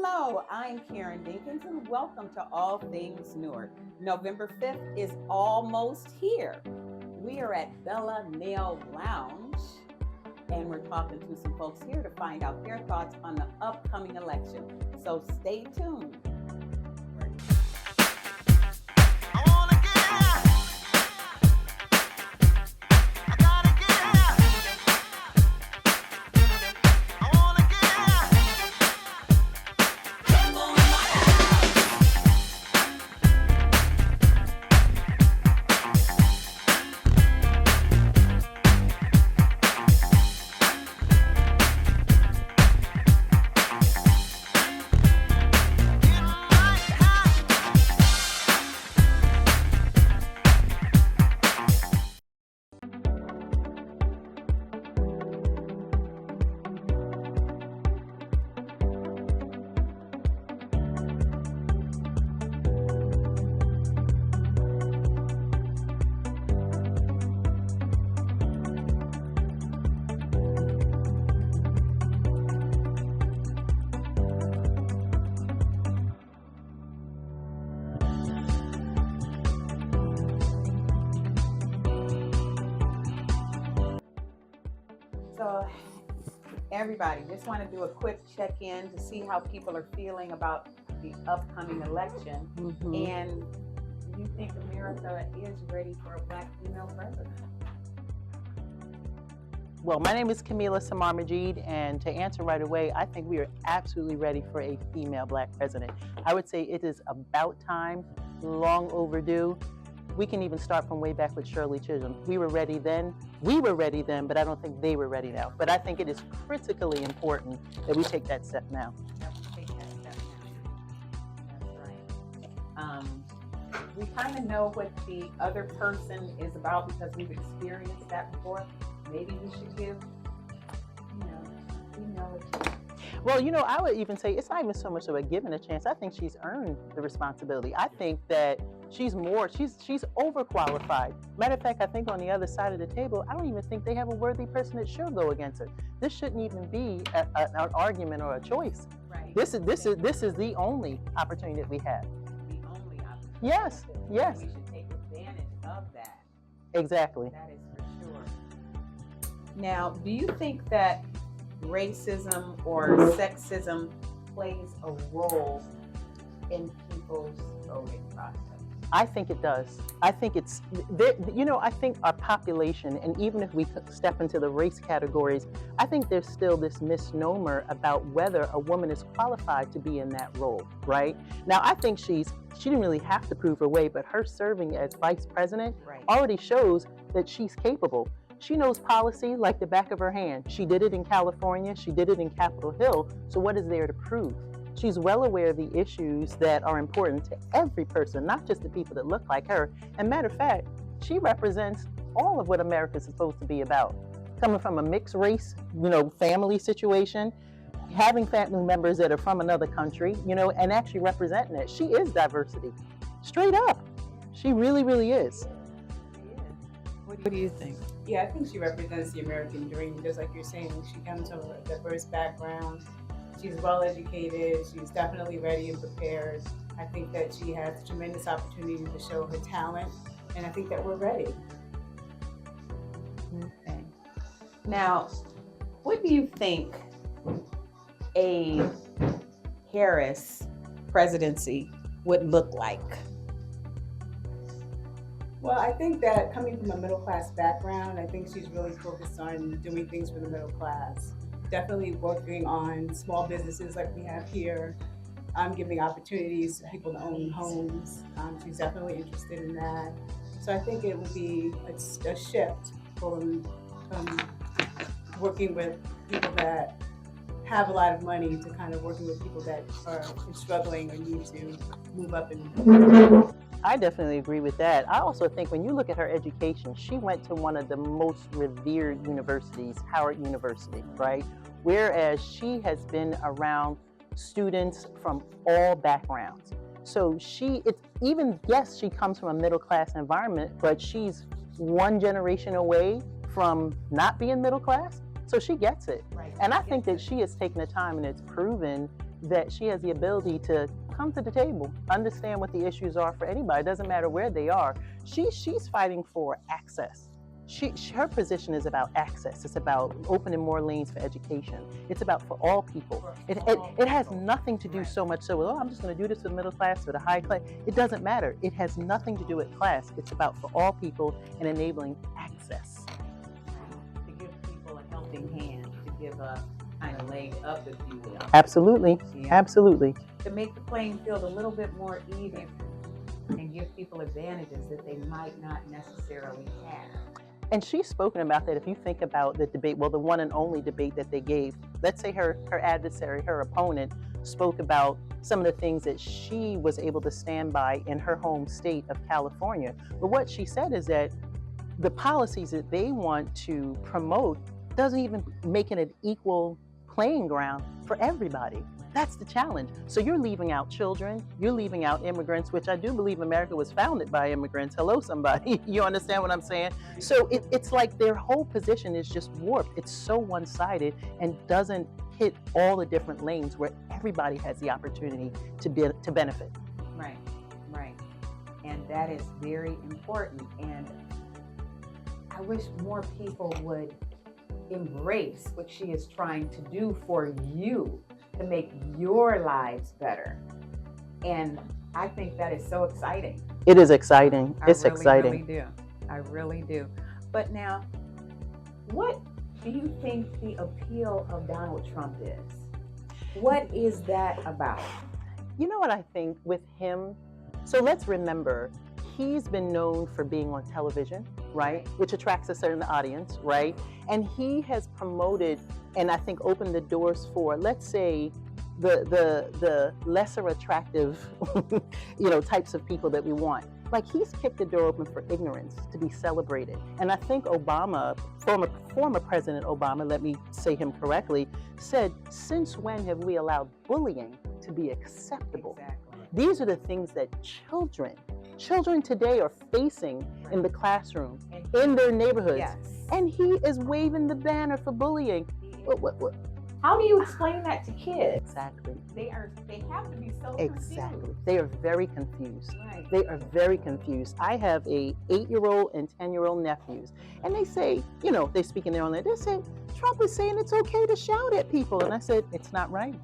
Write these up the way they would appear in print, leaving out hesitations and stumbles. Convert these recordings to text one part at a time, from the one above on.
Hello, I'm Karen Dinkins, and welcome to All Things Newark. November 5th is almost here. We are at Bella Nail Lounge, and we're talking to some folks here to find out their thoughts on the upcoming election. So stay tuned. So, everybody, just want to do a quick check-in to see how people are feeling about the upcoming election. And do you think America is ready for a Black female president? Well, my name is Camila Samar Majid, and to answer right away, I think we are absolutely ready for a female Black president. I would say it is about time, long overdue. We can even start from way back with Shirley Chisholm. We were ready then, but I don't think they were ready now. But I think it is critically important that we take that step now. Take that step now. That's right. We kind of know what the other person is about because we've experienced that before. Maybe we should give, female a chance. Well, I would even say it's not even so much of a given a chance. I think she's earned the responsibility. I think that she's overqualified. Matter of fact, I think on the other side of the table, I don't even think they have a worthy person that should go against her. This shouldn't even be an argument or a choice. Right. This is the only opportunity that we have. The only opportunity. Yes. We should take advantage of that. Exactly. That is for sure. Now, do you think that racism or sexism plays a role in people's voting process? I think it does. I think it's, I think our population, and even if we step into the race categories, I think there's still this misnomer about whether a woman is qualified to be in that role, right? Now, I think she didn't really have to prove her way, but her serving as vice president already shows that she's capable. She knows policy like the back of her hand. She did it in California. She did it in Capitol Hill. So what is there to prove? She's well aware of the issues that are important to every person, not just the people that look like her. And matter of fact, she represents all of what America is supposed to be about. Coming from a mixed race, family situation, having family members that are from another country, and actually representing it. She is diversity. Straight up. She really, really is. What do you think? Yeah, I think she represents the American dream, just like you're saying. She comes from a diverse background. She's well educated. She's definitely ready and prepared. I think that she has tremendous opportunity to show her talent, and I think that we're ready. Okay. Now, what do you think a Harris presidency would look like? Well, I think that coming from a middle class background, I think she's really focused on doing things for the middle class. Definitely working on small businesses like we have here, giving opportunities for people to own homes. She's definitely interested in that. So I think it would be a shift from working with people that have a lot of money to kind of working with people that are struggling or need to move up in. I definitely agree with that. I also think when you look at her education, she went to one of the most revered universities, Howard University, right? Whereas she has been around students from all backgrounds. So she comes from a middle class environment, but she's one generation away from not being middle class. So she gets it. Right. And I think that she has taken the time and it's proven that she has the ability to come to the table, understand what the issues are for anybody. It doesn't matter where they are. She's fighting for access. Her position is about access. It's about opening more lanes for education. It's about for all people. It has nothing to do so much so with, oh, I'm just going to do this for the middle class, for the high class. It doesn't matter. It has nothing to do with class. It's about for all people and enabling access. To give people a helping hand, to give a kind of leg up, if you will. Absolutely. Yeah. Absolutely. To make the playing field a little bit more even and give people advantages that they might not necessarily have. And she's spoken about that. If you think about the debate, well, the one and only debate that they gave, let's say her adversary, her opponent, spoke about some of the things that she was able to stand by in her home state of California. But what she said is that the policies that they want to promote doesn't even make it an equal playing ground for everybody. That's the challenge. So you're leaving out children, you're leaving out immigrants, which I do believe America was founded by immigrants. Hello, somebody. You understand what I'm saying? So it's like their whole position is just warped. It's so one-sided and doesn't hit all the different lanes where everybody has the opportunity to benefit. Right, right. And that is very important. And I wish more people would embrace what she is trying to do for you, to make your lives better. And I think that is so exciting. It is exciting. It's exciting. I really do. But now, what do you think the appeal of Donald Trump is? What is that about? You know what I think with him? So let's remember, he's been known for being on television, right? Which attracts a certain audience, right? And he has promoted and I think opened the doors for, let's say, the lesser attractive, types of people that we want. Like, he's kicked the door open for ignorance to be celebrated. And I think Obama, former President Obama, let me say him correctly, said, since when have we allowed bullying to be acceptable? Exactly. These are the things that children today are facing in the classroom, in their neighborhoods. Yes. And he is waving the banner for bullying. What? How do you explain that to kids? Exactly. They have to be so Exactly. confused. They are very confused. Right. They are very confused. I have a 8-year-old and 10-year-old nephews, and they say, they speak in their own language. They say, Trump is saying it's okay to shout at people. And I said, it's not right.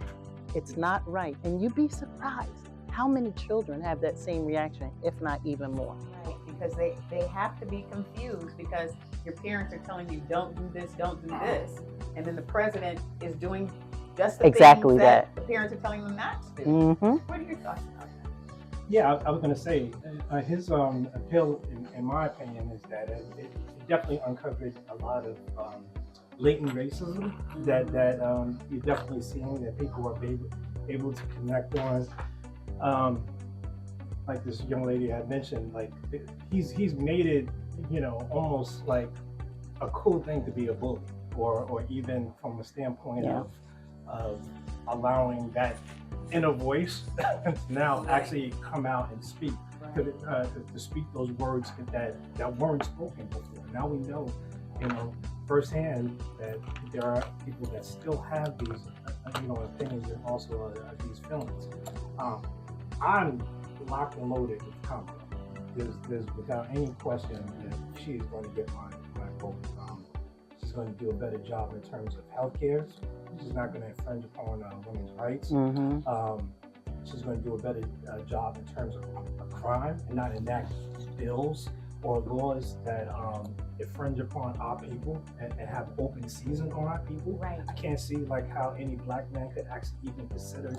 It's not right. And you'd be surprised how many children have that same reaction, if not even more. Right, because they have to be confused because your parents are telling you, don't do this, don't do this. And then the president is doing just the Exactly things that the parents are telling them not to do. Mm-hmm. What are your thoughts about that? Yeah, I was going to say, his appeal, in my opinion, is that it definitely uncovered a lot of latent racism that you're definitely seeing that people are able to connect on. Like this young lady had mentioned, like he's made it, almost like a cool thing to be a bully, or even from a standpoint of allowing that inner voice now actually come out and speak, to speak those words that weren't spoken before. Now we know, firsthand that there are people that still have these, opinions and also these feelings. I'm locked and loaded with Kamala. There's without any question that she is going to get my vote. She's going to do a better job in terms of healthcare. She's not going to infringe upon women's rights. Mm-hmm. She's going to do a better job in terms of crime and not enact bills or laws that infringe upon our people and have open season on our people. Right. I can't see how any black man could actually even consider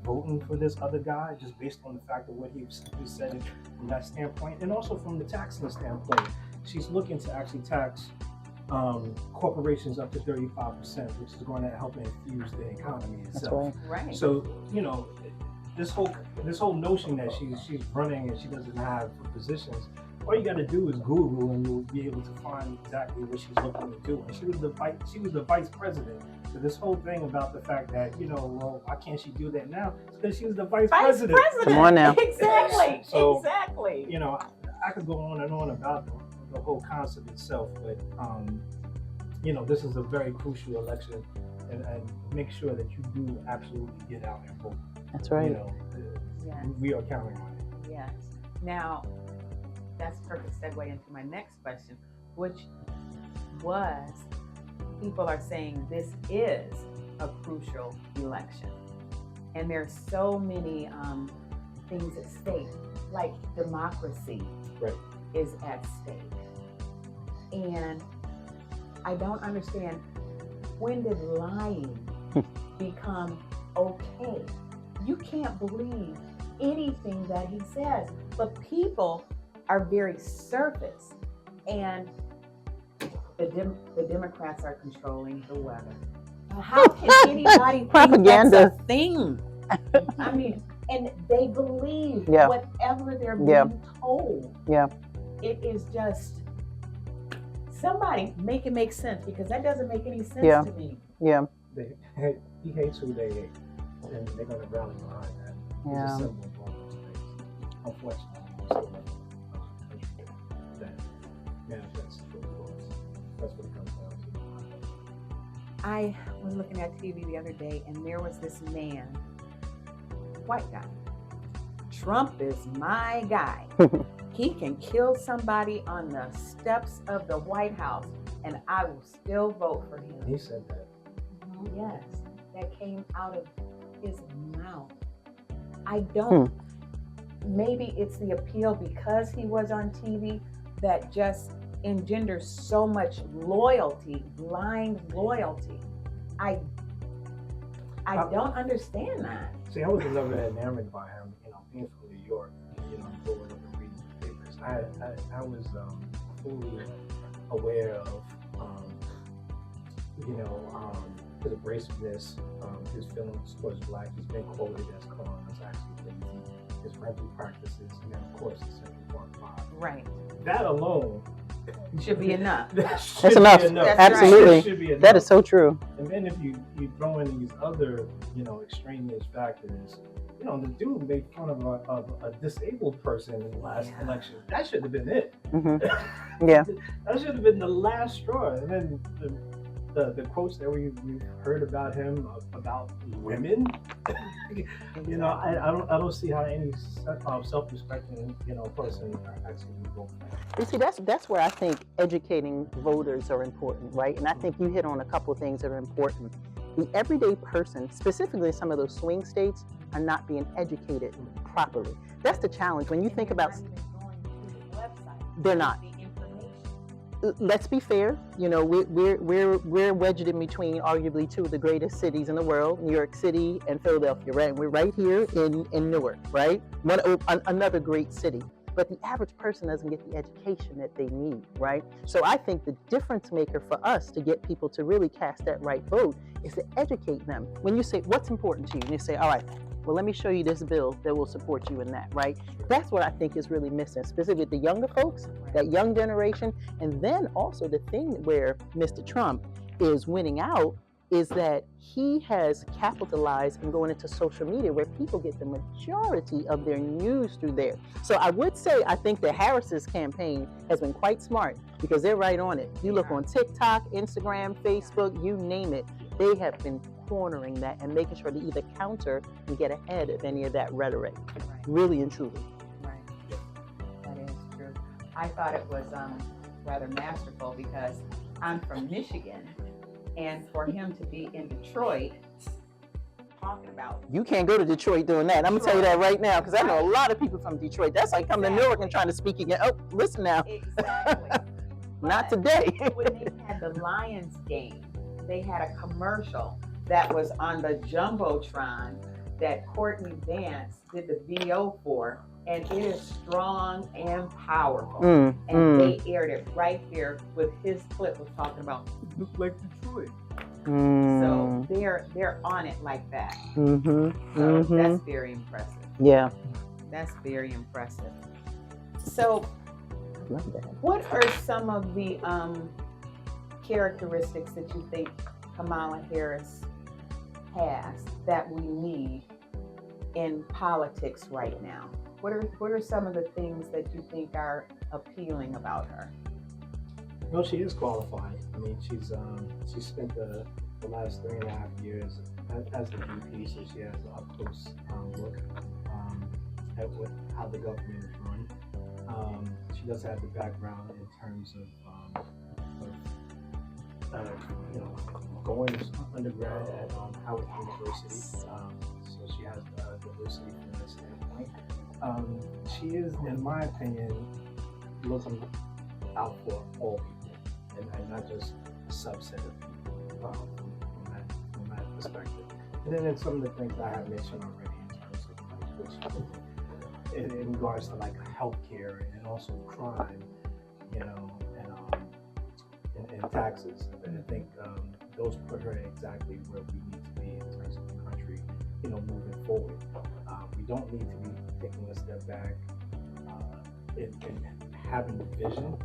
voting for this other guy just based on the fact of what he said from that standpoint, and also from the taxing standpoint. She's looking to actually tax corporations up to 35%, which is going to help infuse the economy itself. That's right. Right. So this whole notion that she's running and she doesn't have positions, all you got to do is Google and you'll be able to find exactly what she's looking to do. And she was the vice president. So this whole thing about the fact that why can't she do that now? It's because she was the vice president. Come on now. Exactly. So, exactly. I could go on and on about the whole concept itself, but this is a very crucial election and make sure that you do absolutely get out and vote. That's right. You know, Yes. we are counting on it. Yes. Now, that's a perfect segue into my next question, which was, people are saying this is a crucial election. And there's so many things at stake, like democracy Right. is at stake. And I don't understand, when did lying become okay? You can't believe anything that he says, but people are very surface, and the Democrats are controlling the weather. How can anybody Propaganda. think that's a thing? I mean, and they believe Yeah. whatever they're being Yeah. told. Yeah. It is just, somebody make it make sense, because that doesn't make any sense Yeah. to me. Yeah. He hates who they hate, and they're going to rally behind that. Yeah. It's a symbol of all those things. Unfortunately, most of them that manifests true force. That's what it comes down to. I was looking at TV the other day, and there was this man, white guy. Trump is my guy. He can kill somebody on the steps of the White House, and I will still vote for him. He said that. Yes, that came out of his mouth. I don't, maybe it's the appeal because he was on TV that just engenders so much loyalty, blind loyalty. I don't understand that. See, I was never enamored by him, being from New York, growing up and reading newspapers. I was fully aware of, his abrasiveness, his feelings towards black. He's been quoted as calling us actually lazy, his rental practices, and then of course the Central Park Five. Right. That alone Should be enough. That's enough. That's Absolutely. That should be enough. That is so true. And then if you throw in these other, extraneous factors, the dude made fun of a disabled person in the last election. That should have been it. Mm-hmm. Yeah. That should have been the last straw. And then the quotes that we've heard about him about women, I don't see how any self-respecting person actually would vote for him. You see, that's where I think educating voters are important, right? And I think you hit on a couple of things that are important. The everyday person, specifically some of those swing states, are not being educated properly. That's the challenge. When you think about, they're not. Let's be fair. We're wedged in between arguably two of the greatest cities in the world, New York City and Philadelphia, right? And we're right here in Newark, right? Another great city. But the average person doesn't get the education that they need, right? So I think the difference maker for us to get people to really cast that right vote is to educate them. When you say, what's important to you? And they say, all right, well, let me show you this bill that will support you in that, right? That's what I think is really missing, specifically the younger folks, that young generation. And then also the thing where Mr. Trump is winning out is that he has capitalized in going into social media where people get the majority of their news through there. So I would say I think that Harris's campaign has been quite smart because they're right on it. You look on TikTok, Instagram, Facebook, you name it. They have been cornering that and making sure to either counter and get ahead of any of that rhetoric. Right. Really and truly. Right. That is true. I thought it was rather masterful because I'm from Michigan, and for him to be in Detroit talking about, You can't go to Detroit doing that. I'm gonna tell you that right now because I know a lot of people from Detroit. That's like coming to Newark and trying to speak again. Oh, listen now. exactly. Not But today. when they had the Lions game, they had a commercial that was on the Jumbotron that Courtney Vance did the VO for, and it is strong and powerful. And they aired it right here with his clip was talking about look like Detroit. So they're on it like that. So that's very impressive. Yeah. That's very impressive. So Love that. what are some of the characteristics that you think Kamala Harris has that we need in politics right now? What are some of the things that you think are appealing about her? No, she is qualified. I mean, she spent the last 3.5 years as the VP, so she has an up close look at how the government is run. She does have the background in terms of going undergrad at Howard University. So she has diversity from that standpoint. She is, in my opinion, looking out for all people and not just a subset of people from that perspective. And then in some of the things I have mentioned already in terms of in regards to like healthcare and also crime, and taxes. And I think those put her exactly where we need to be in terms of the country, moving forward. We don't need to be taking a step back and having the vision,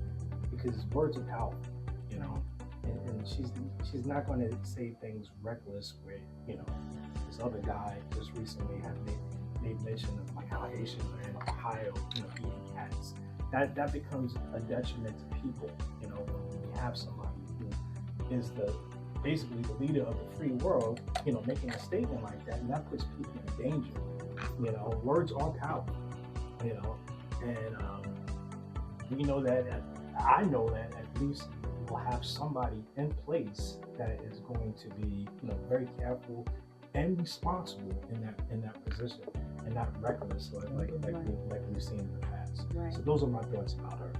because words are powerful, and she's not going to say things reckless where, this other guy just recently had made mention of like how Haitians are in Ohio, eating cats. That becomes a detriment to people, when we have somebody who is basically the leader of the free world, making a statement like that, and that puts people in danger. Words are powerful, and we know that, I know that at least we'll have somebody in place that is going to be, very careful and responsible in that position, and not reckless like we've seen in the past. Right. So those are my thoughts about her.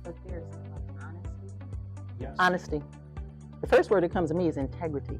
But there's honesty. Yes. Honesty. The first word that comes to me is integrity.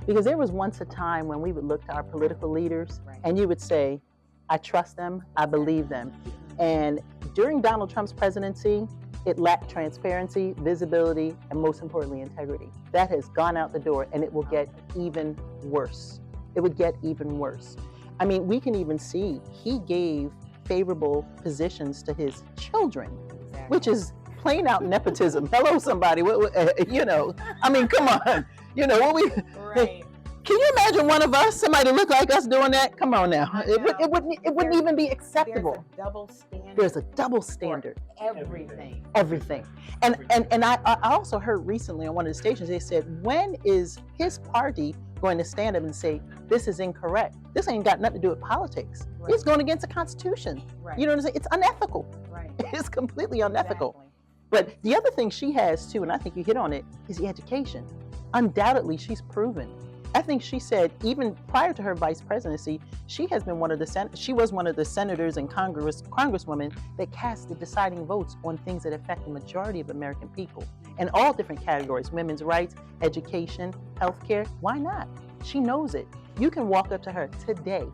Because there was once a time when we would look to our political leaders, Right. and you would say, I trust them, I believe them. And during Donald Trump's presidency, it lacked transparency, visibility, and most importantly, integrity. That has gone out the door, and it will get even worse. It would get even worse. I mean, we can even see he gave favorable positions to his children, Exactly. which is plain out nepotism. Hello, somebody. I mean, come on. What we? Right. Can you imagine one of us, somebody look like us doing that? Come on now. I It know. wouldn't even be acceptable. There's a double standard. There's a double standard. Everything. Everything. And I also heard recently on one of the stations, they said, when is his party going to stand up and say, this is incorrect? This ain't got nothing to do with politics. Right. It's going against the Constitution. Right. You know what I'm saying? It's unethical. Right. It's completely unethical. Exactly. But the other thing she has too, and I think you hit on it, is the education. Undoubtedly, she's proven. I think she said even prior to her vice presidency, she was one of the senators and congresswomen that cast the deciding votes on things that affect the majority of American people in all different categories: women's rights, education, healthcare. Why not? She knows it. You can walk up to her today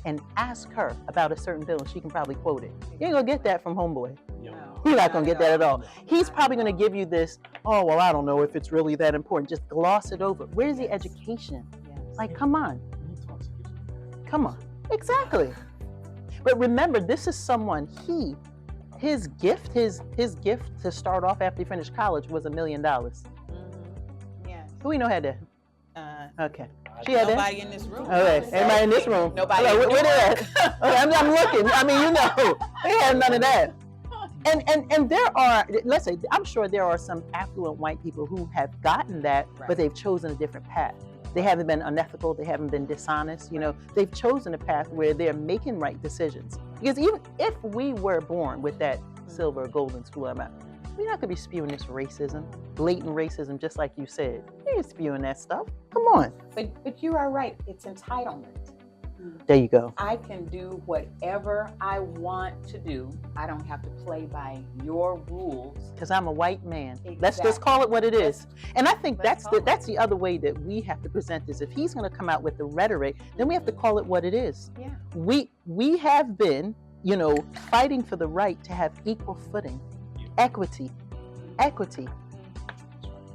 and ask her about a certain bill, and she can probably quote it. You ain't gonna get that from homeboy. You're not gonna get that at all. He's probably gonna give you this, oh, well, I don't know if it's really that important. Just gloss it over. Where's the education? Yes. Like, come on. Come on. Exactly. But remember, this is someone, his gift to start off after he finished college was $1 million. Yes. Who we know had that? Okay. She had that? Nobody in this room. Okay, everybody in this room. Nobody. Hello, where they at? Okay, I'm looking. I mean, they had none of that. And there are, let's say, I'm sure there are some affluent white people who have gotten that, Right. but they've chosen a different path. They haven't been unethical. They haven't been dishonest. They've chosen a path where they're making right decisions. Because even if we were born with that silver or golden spoon, we're not going to be spewing this racism, blatant racism, just like you said. You're spewing that stuff. Come on. But you are right. It's entitlement. There you go. I can do whatever I want to do. I don't have to play by your rules. Because I'm a white man. Let's just Exactly. call it what it is. And I think Let's call that's the other way that we have to present this. If he's going to come out with the rhetoric, then we have to call it what it is. Yeah. We have been, fighting for the right to have equal footing, equity.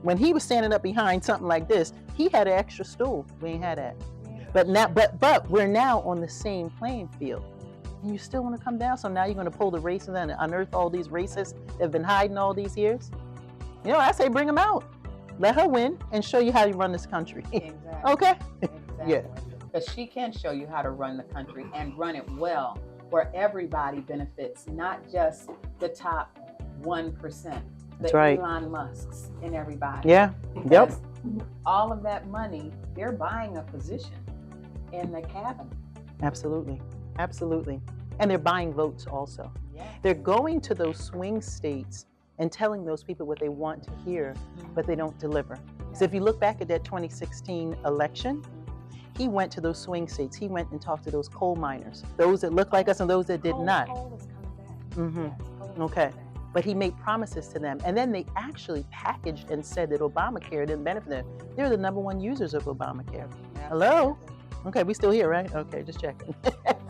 When he was standing up behind something like this, he had an extra stool. We ain't had that. But now, but we're now on the same playing field. And you still want to come down? So now you're going to pull the racism and unearth all these racists that have been hiding all these years? I say bring them out. Let her win and show you how you run this country. Exactly. Okay? Exactly. Yeah. Because she can show you how to run the country and run it well, where everybody benefits, not just the top 1%. That's the right. Elon Musks and everybody. Yeah. Yep. Because all of that money, they're buying a position in the cabinet. Absolutely. Absolutely. And they're buying votes also. Yeah. They're going to those swing states and telling those people what they want to hear, but they don't deliver. So if you look back at that 2016 election, he went to those swing states. He went and talked to those coal miners, those that looked like us and those that did not. Coal is coming back. Mhm. Yes, coal is Okay. coming back. But he made promises to them. And then they actually packaged and said that Obamacare didn't benefit them. They're the number one users of Obamacare. Hello? Okay, we still here, right? Okay, just checking.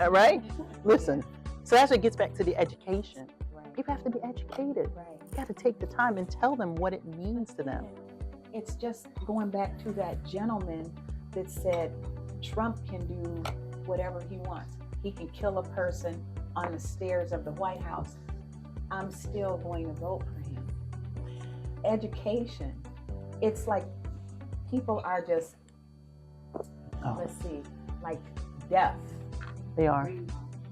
All right? Listen. So that's what gets back to the education. Right. People have to be educated. Right. You got to take the time and tell them what it means to them. It's just going back to that gentleman that said Trump can do whatever he wants. He can kill a person on the stairs of the White House. I'm still going to vote for him. Education. It's like people are just, let's see, like deaf. They are.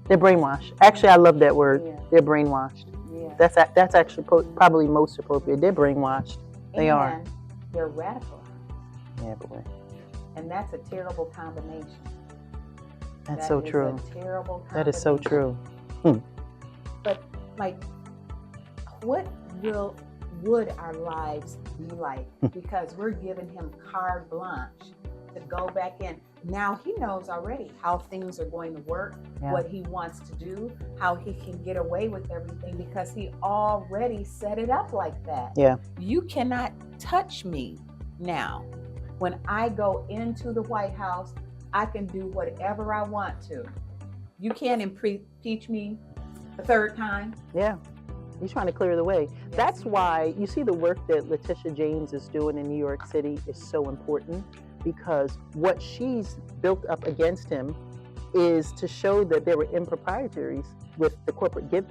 They're brainwashed. Actually, I love that word. Yeah. They're brainwashed. Yeah. That's actually probably most appropriate. They're brainwashed. They are. And they're radicalized. Yeah, boy. And that's a terrible combination. That's That so is true. a terrible That is so combination. true. But like, what would our lives be like? Because we're giving him carte blanche to go back in. Now he knows already how things are going to work, Yeah. what he wants to do, how he can get away with everything because he already set it up like that. Yeah. You cannot touch me now. When I go into the White House, I can do whatever I want to. You can't impeach me a third time. Yeah. He's trying to clear the way. Yes, That's he why you see the work that Letitia James is doing in New York City is so important, because what she's built up against him is to show that there were improprieties with the corporate the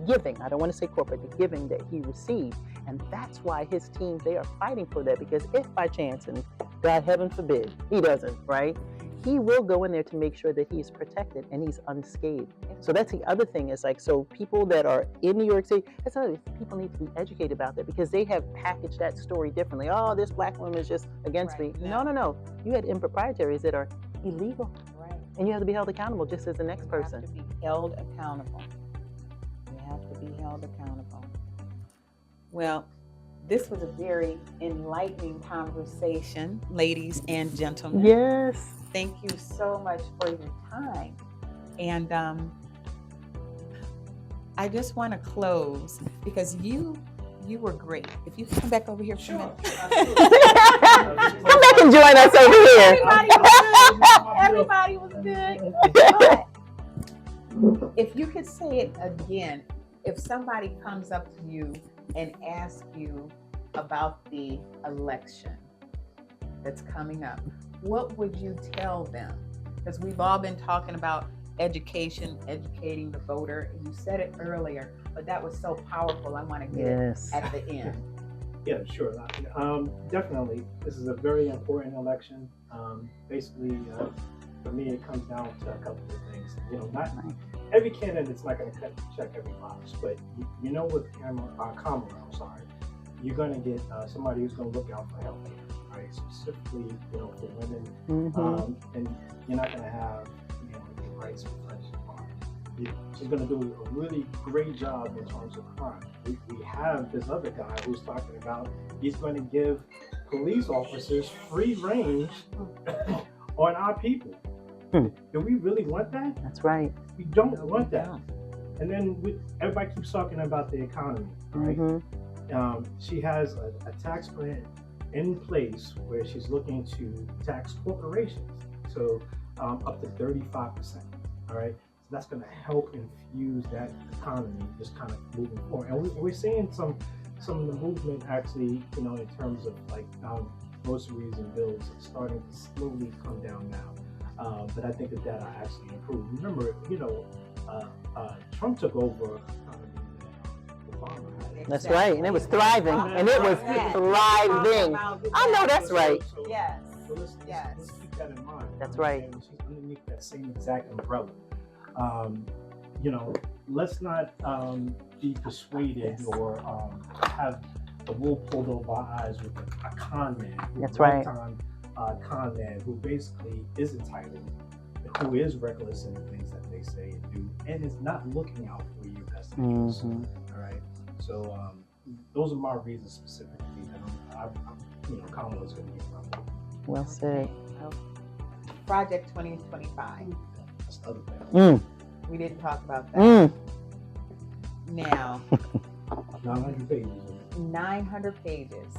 giving. I don't want to say corporate, the giving that he received. And that's why his team, they are fighting for that, because if by chance, and God heaven forbid, he doesn't, right? He will go in there to make sure that he's protected and he's unscathed. So that's the other thing, is like, so people that are in New York City, that's another, people need to be educated about that, because they have packaged that story differently. Oh, this black woman is just against Right. me. No. You had improprieties that are illegal, Right. and you have to be held accountable just as the next You person. have to be held accountable. You have to be held accountable. Well, this was a very enlightening conversation, ladies and gentlemen. Yes. Thank you so much for your time. And I just want to close because you were great. If you come back over here for a minute. Come back and join us over here. Everybody was good. But if you could say it again, if somebody comes up to you and asks you about the election that's coming up, what would you tell them? Because we've all been talking about education, educating the voter. You said it earlier, but that was so powerful. I want to get Yes. it at the end. Yeah, sure. Definitely, this is a very important election. Basically, for me, it comes down to a couple of things. Not every candidate's not going to check every box, but with Kamala, you're going to get somebody who's going to look out for healthcare, right? Specifically, for women, Mm-hmm. and you're not going to have the rights of French farm. She's going to do a really great job in terms of crime. We have this other guy who's talking about he's going to give police officers free range on our people. Do we really want that? That's right. We don't want that. And then everybody keeps talking about the economy, right? Mm-hmm. She has a tax plan in place where she's looking to tax corporations, so up to 35%. All right, so that's going to help infuse that economy, just kind of moving forward. And we're seeing some of the movement actually, in terms of like groceries and bills starting to slowly come down now. But I think that actually improved. Remember, Trump took over Obama had. That's right. And it was thriving. And it was thriving. I know that's right. Yes. So let's keep that in mind. That's right. And she's underneath that same exact umbrella. Let's not be persuaded or have the wool pulled over our eyes with a con man. That's right. Lifetime con man who basically is entitled, who is reckless in the things that they say and do, and is not looking out for your best interests. All right. So those are my reasons specifically. Kamala's going to get my vote. Well said. Okay. Project 2025. That's the other thing. We didn't talk about that. Now, 900 pages. 900 pages.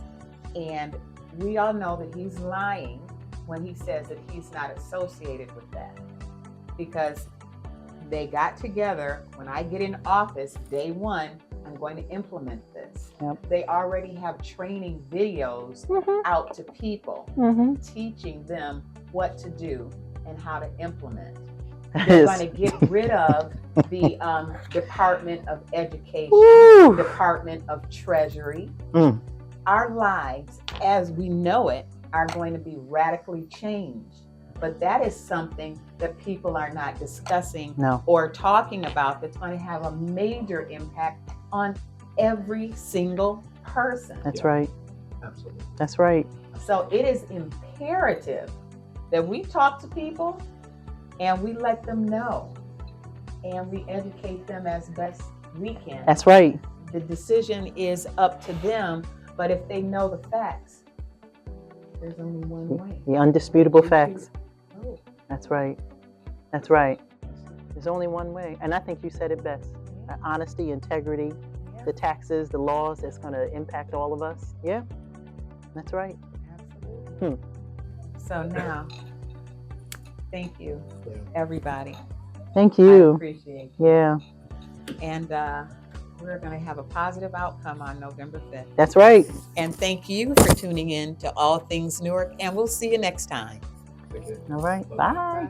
And we all know that he's lying when he says that he's not associated with that. Because they got together, when I get in office, day one, I'm going to implement this. Yep. They already have training videos out to people, teaching them what to do and how to implement. They're going to get rid of the Department of Education, Department of Treasury. Our lives, as we know it, are going to be radically changed. But that is something that people are not discussing or talking about that's going to have a major impact on every single person. That's right. Absolutely. That's right. So it is imperative that we talk to people and we let them know and we educate them as best we can. That's right. The decision is up to them, but if they know the facts, there's only one way. The undisputable facts. Oh. That's right. That's right. There's only one way. And I think you said it best. Honesty, integrity, the taxes, the laws that's going to impact all of us. Yeah, that's right. Absolutely. So now, thank you, everybody. Thank you. I appreciate it. Yeah. And we're going to have a positive outcome on November 5th. That's right. And thank you for tuning in to All Things Newark, and we'll see you next time. Take care. All right. Bye. Bye.